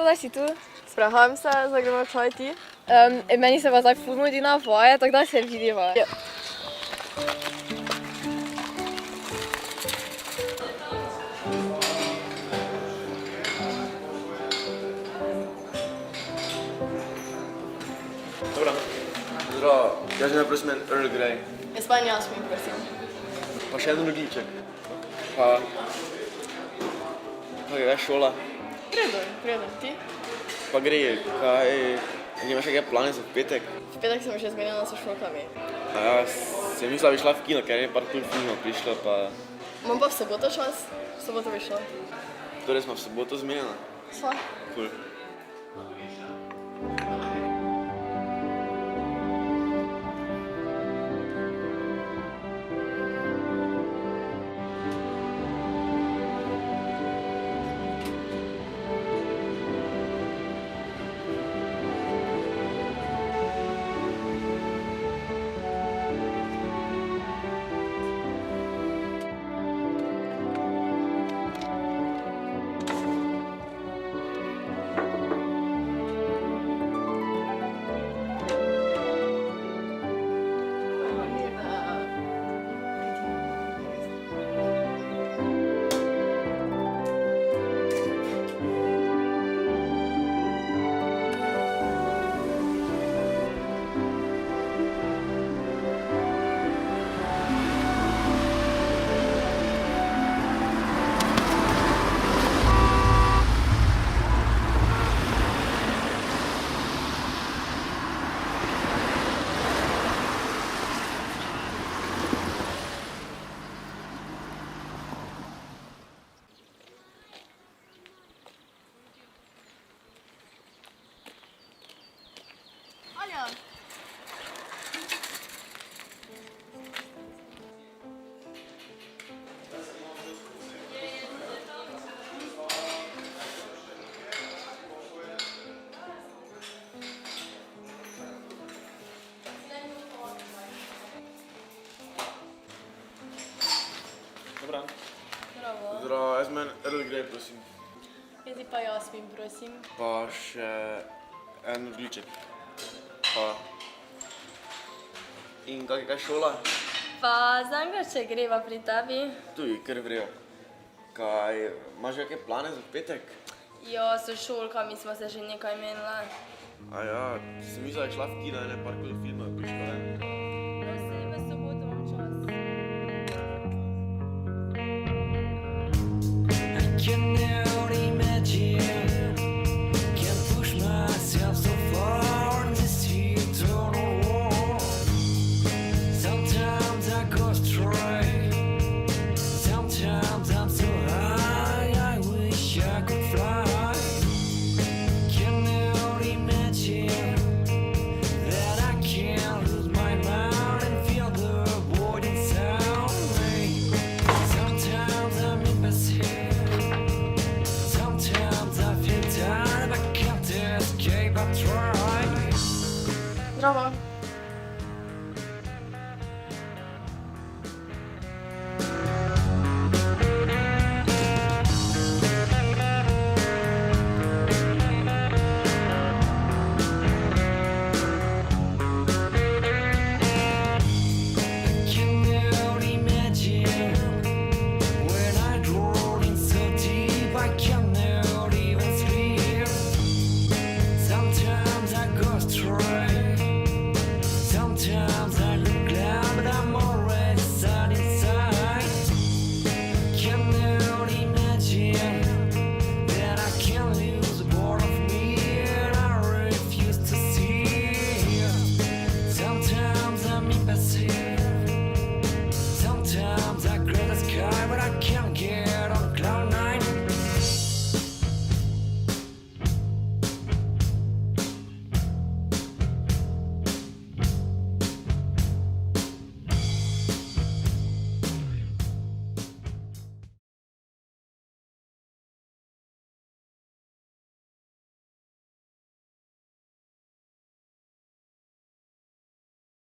da si tu. Sprehajam se, zdaj gremo čaj ti. Meni se pa zdaj ful mudi na vaje, tako da se vidiva. Ja. Dobra. Zdravo, jaz ne prosim en Earl Grey. Jaz pa en Jasmin, prosim. Pa še en rogljiček. Pa... Kaj je šola? Prijedno. Ti? Pa gre, kaj... Imaš kakšne plane za petek? V petek sem že zmenjena s šolkami. A ja, sem mislila, bi šla v kino, ker je par cool filmov prišlo, pa... Imam pa v soboto čas. V soboto bi šla. Torej smo v soboto zmenjena. Sva. Cool. Anja! Dobra. Bravo. Zdravo, jaz imam Earl Grey, prosim. Jaz pa Jasmin, prosim. Pa še en rogljiček. Pa... In kak je kaj šola? Pa znam ga, če greva pri tebi. Tuj, kar vrejo. Kaj, imaš kakšne plane za petek? Ja, s šolkami smo se že nekaj menile. A ja, sem mislila, da je šla v kino, ene par cool filmov prišlo, ne?